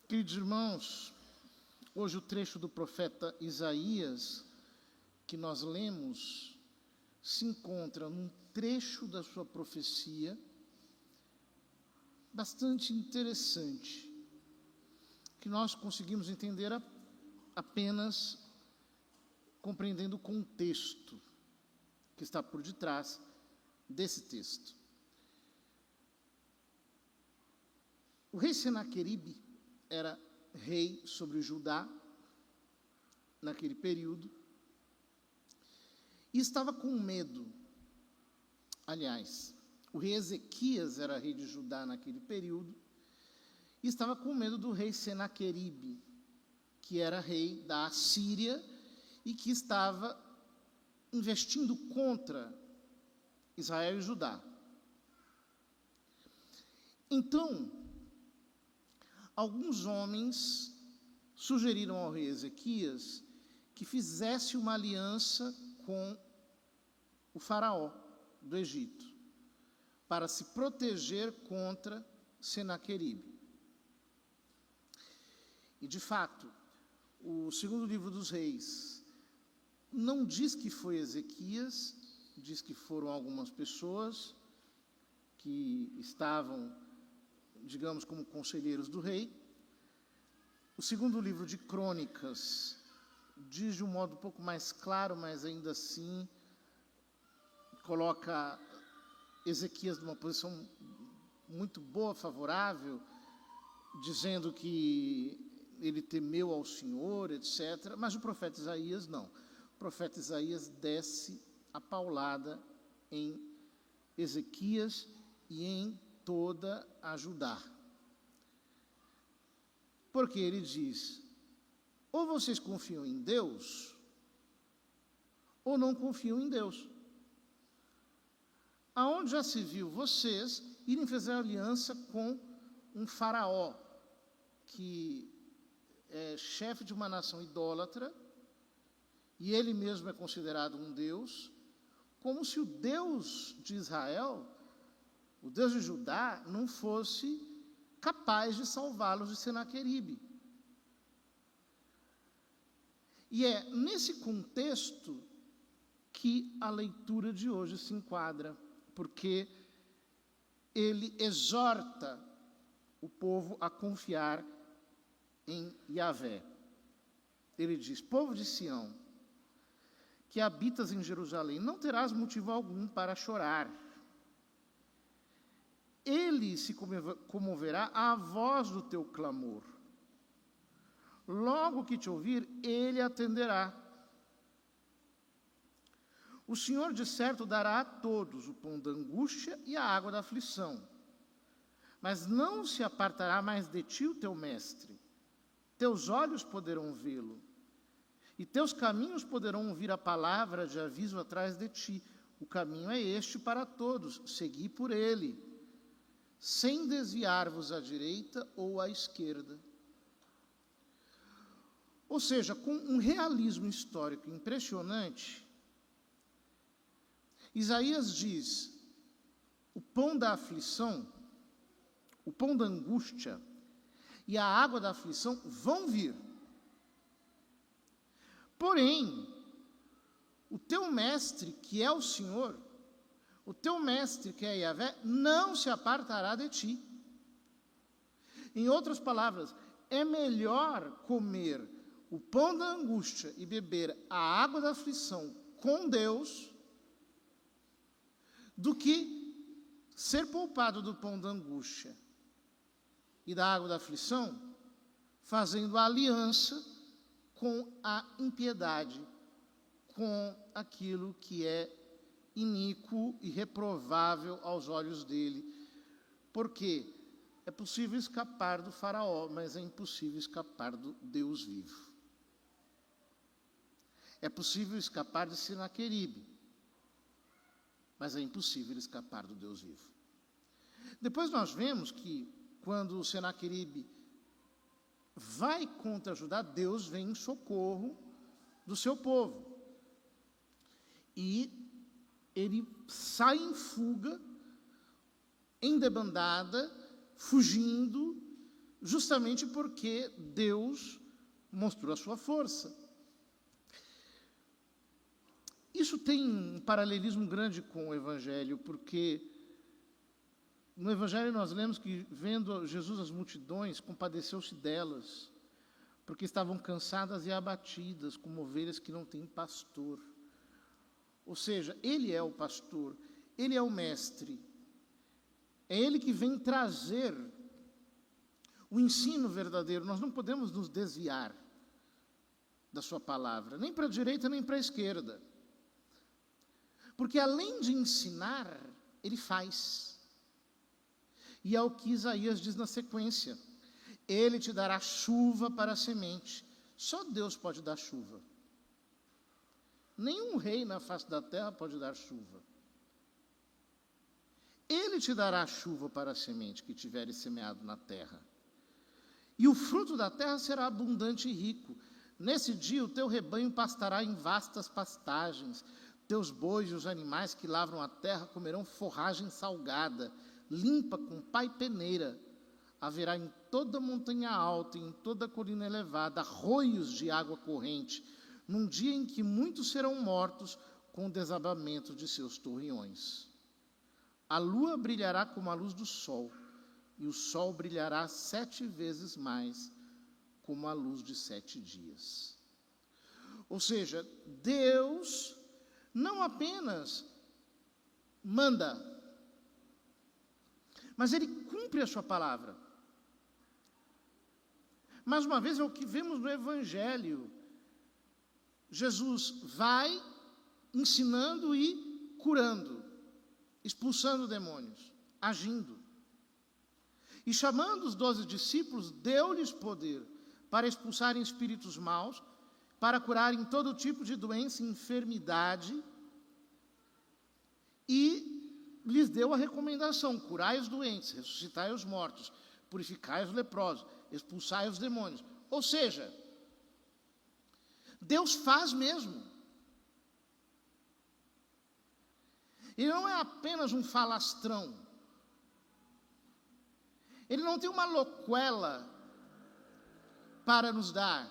Queridos irmãos, hoje o trecho do profeta Isaías que nós lemos se encontra num trecho da sua profecia bastante interessante, que nós conseguimos entender apenas compreendendo o contexto que está por detrás desse texto. O rei Senaqueribe era rei sobre Judá naquele período e estava com medo. Aliás, o rei Ezequias era rei de Judá naquele período e estava com medo do rei Senaqueribe, que era rei da Assíria e que estava investindo contra Israel e Judá. Então, alguns homens sugeriram ao rei Ezequias que fizesse uma aliança com o faraó do Egito, para se proteger contra Senaqueribe. E, de fato, o segundo livro dos reis não diz que foi Ezequias, diz que foram algumas pessoas que estavam, digamos, como conselheiros do rei. O segundo livro de Crônicas diz de um modo um pouco mais claro, mas ainda assim coloca Ezequias numa posição muito boa, favorável, dizendo que ele temeu ao Senhor, etc. Mas o profeta Isaías não. O profeta Isaías desce a paulada em Ezequias e em toda a Judá. Porque ele diz: ou vocês confiam em Deus, ou não confiam em Deus. Aonde já se viu vocês irem fazer aliança com um faraó, que é chefe de uma nação idólatra, e ele mesmo é considerado um Deus, como se o Deus de Israel, o Deus de Judá, não fosse capaz de salvá-los de Senaqueribe. E é nesse contexto que a leitura de hoje se enquadra, porque ele exorta o povo a confiar em Yahvé. Ele diz: povo de Sião, que habitas em Jerusalém, não terás motivo algum para chorar. Ele se comoverá à voz do teu clamor. Logo que te ouvir, ele atenderá. O Senhor, de certo, dará a todos o pão da angústia e a água da aflição. Mas não se apartará mais de ti o teu mestre. Teus olhos poderão vê-lo, e teus caminhos poderão ouvir a palavra de aviso atrás de ti. O caminho é este para todos, segui por ele, sem desviar-vos à direita ou à esquerda. Ou seja, com um realismo histórico impressionante, Isaías diz: o pão da aflição, o pão da angústia e a água da aflição vão vir. Porém, o teu mestre, que é o Senhor, o teu mestre, que é Yahvé, não se apartará de ti. Em outras palavras, é melhor comer o pão da angústia e beber a água da aflição com Deus do que ser poupado do pão da angústia e da água da aflição, fazendo aliança com a impiedade, com aquilo que é iníquo e reprovável aos olhos dele. Porque é possível escapar do faraó, mas é impossível escapar do Deus vivo. É possível escapar de Senaqueribe, mas é impossível escapar do Deus vivo. Depois nós vemos que, quando Senaqueribe vai contra Judá, Deus vem em socorro do seu povo. E ele sai em fuga, em debandada, fugindo, justamente porque Deus mostrou a sua força. Isso tem um paralelismo grande com o Evangelho, porque no Evangelho nós lemos que, vendo Jesus as multidões, compadeceu-se delas, porque estavam cansadas e abatidas, como ovelhas que não têm pastor. Ou seja, Ele é o pastor, Ele é o mestre, é Ele que vem trazer o ensino verdadeiro. Nós não podemos nos desviar da sua palavra, nem para a direita nem para a esquerda. Porque além de ensinar, Ele faz. E é o que Isaías diz na sequência: Ele te dará chuva para a semente. Só Deus pode dar chuva. Nenhum rei na face da terra pode dar chuva. Ele te dará chuva para a semente que tiveres semeado na terra. E o fruto da terra será abundante e rico. Nesse dia o teu rebanho pastará em vastas pastagens. Teus bois e os animais que lavram a terra comerão forragem salgada, limpa com pá e peneira. Haverá em toda montanha alta e em toda colina elevada arroios de água corrente, num dia em que muitos serão mortos com o desabamento de seus torreões. A lua brilhará como a luz do sol, e o sol brilhará 7 vezes mais, como a luz de 7 dias. Ou seja, Deus não apenas manda, mas Ele cumpre a sua palavra. Mais uma vez é o que vemos no Evangelho. Jesus vai ensinando e curando, expulsando demônios, agindo. E chamando os 12 discípulos, deu-lhes poder para expulsarem espíritos maus, para curarem todo tipo de doença e enfermidade, e lhes deu a recomendação: curai os doentes, ressuscitai os mortos, purificai os leprosos, expulsai os demônios. Ou seja, Deus faz mesmo. Ele não é apenas um falastrão. Ele não tem uma loquela para nos dar,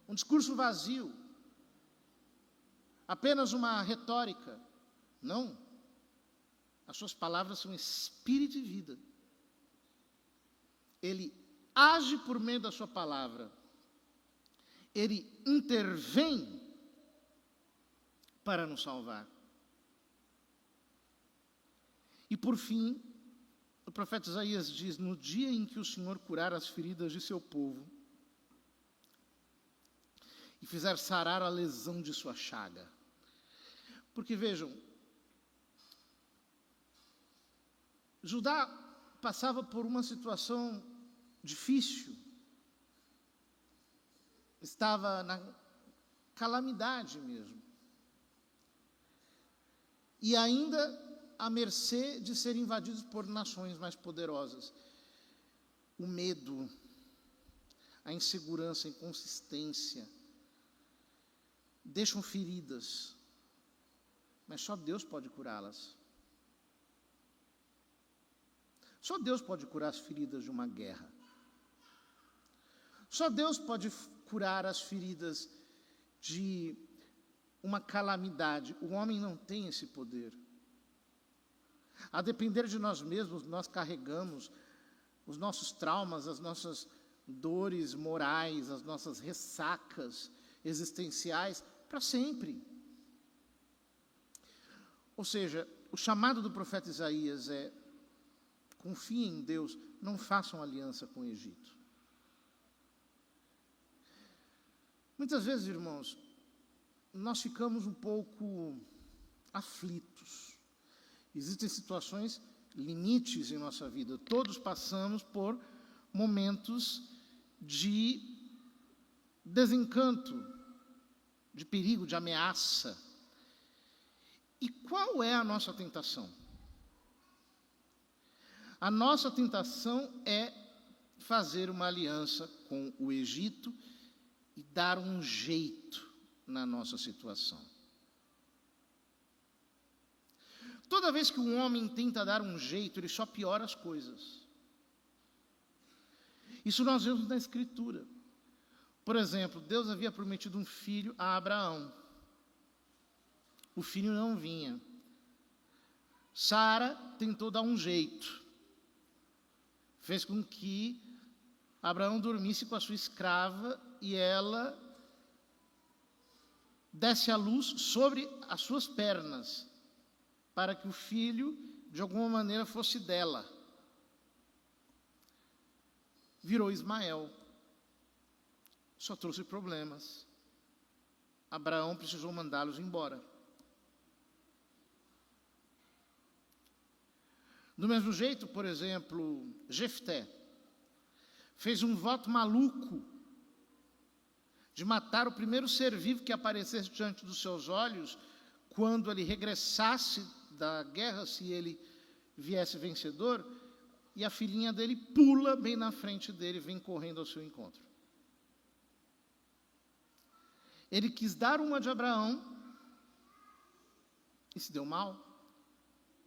um discurso vazio, apenas uma retórica. Não. As suas palavras são espírito e vida. Ele age por meio da sua palavra. Ele intervém para nos salvar. E por fim, o profeta Isaías diz: no dia em que o Senhor curar as feridas de seu povo e fizer sarar a lesão de sua chaga. Porque vejam, Judá passava por uma situação difícil, estava na calamidade mesmo, e ainda à mercê de serem invadidos por nações mais poderosas. O medo, a insegurança, a inconsistência deixam feridas, mas só Deus pode curá-las. Só Deus pode curar as feridas de uma guerra. Só Deus pode curar as feridas de uma calamidade. O homem não tem esse poder. A depender de nós mesmos, nós carregamos os nossos traumas, as nossas dores morais, as nossas ressacas existenciais para sempre. Ou seja, o chamado do profeta Isaías é: confiem em Deus, não façam aliança com o Egito. Muitas vezes, irmãos, nós ficamos um pouco aflitos. Existem situações, limites em nossa vida. Todos passamos por momentos de desencanto, de perigo, de ameaça. E qual é a nossa tentação? A nossa tentação é fazer uma aliança com o Egito e dar um jeito na nossa situação. Toda vez que um homem tenta dar um jeito, ele só piora as coisas. Isso nós vemos na Escritura. Por exemplo, Deus havia prometido um filho a Abraão. O filho não vinha. Sara tentou dar um jeito. Fez com que Abraão dormisse com a sua escrava e ela desse a luz sobre as suas pernas, para que o filho, de alguma maneira, fosse dela. Virou Ismael. Só trouxe problemas. Abraão precisou mandá-los embora. Do mesmo jeito, por exemplo, Jefté fez um voto maluco de matar o primeiro ser vivo que aparecesse diante dos seus olhos quando ele regressasse da guerra, se ele viesse vencedor, e a filhinha dele pula bem na frente dele e vem correndo ao seu encontro. Ele quis dar uma de Abraão e se deu mal,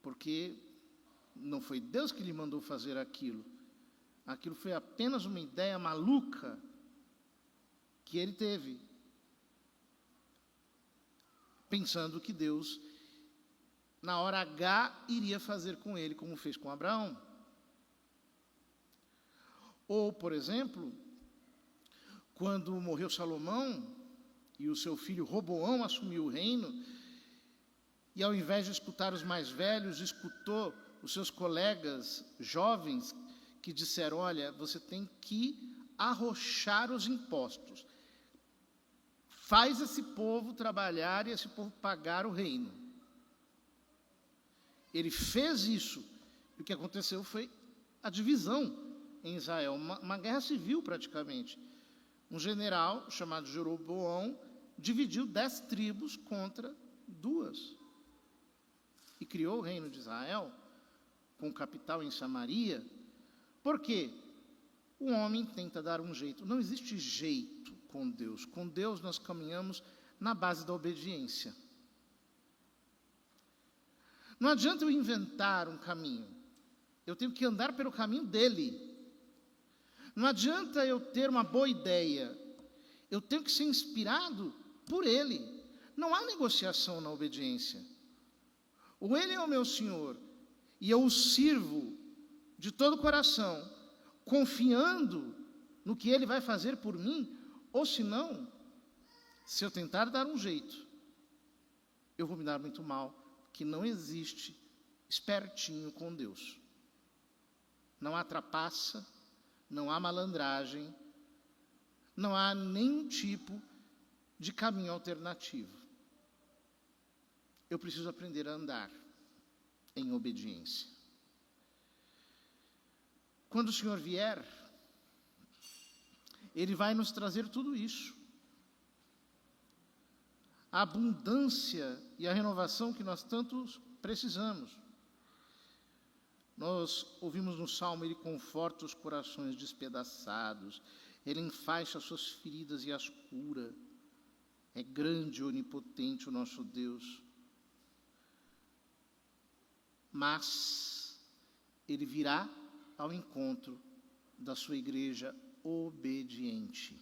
porque não foi Deus que lhe mandou fazer aquilo. Aquilo foi apenas uma ideia maluca que ele teve, pensando que Deus, na hora H, iria fazer com ele como fez com Abraão. Ou, por exemplo, quando morreu Salomão e o seu filho Roboão assumiu o reino, e ao invés de escutar os mais velhos, escutou os seus colegas jovens que disseram: olha, você tem que arrochar os impostos. Faz esse povo trabalhar e esse povo pagar o reino. Ele fez isso, e o que aconteceu foi a divisão em Israel, uma guerra civil praticamente. Um general chamado Jeroboão dividiu 10 tribos contra 2 e criou o reino de Israel, com capital em Samaria. Por quê? O homem tenta dar um jeito. Não existe jeito com Deus. Com Deus nós caminhamos na base da obediência. Não adianta eu inventar um caminho. Eu tenho que andar pelo caminho dele. Não adianta eu ter uma boa ideia. Eu tenho que ser inspirado por ele. Não há negociação na obediência. Ou ele é o meu Senhor, e eu o sirvo de todo o coração, confiando no que ele vai fazer por mim, ou se não, se eu tentar dar um jeito, eu vou me dar muito mal, que não existe espertinho com Deus. Não há trapaça, não há malandragem, não há nenhum tipo de caminho alternativo. Eu preciso aprender a andar em obediência. Quando o Senhor vier, Ele vai nos trazer tudo isso. A abundância e a renovação que nós tanto precisamos. Nós ouvimos no Salmo: Ele conforta os corações despedaçados, Ele enfaixa as suas feridas e as cura. É grande e onipotente o nosso Deus. Mas Ele virá ao encontro da sua igreja obediente,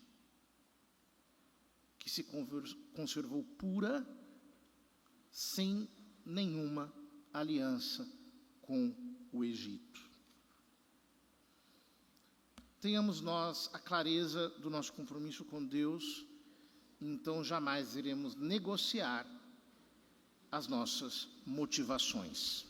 que se conservou pura, sem nenhuma aliança com o Egito. Tenhamos nós a clareza do nosso compromisso com Deus, então jamais iremos negociar as nossas motivações.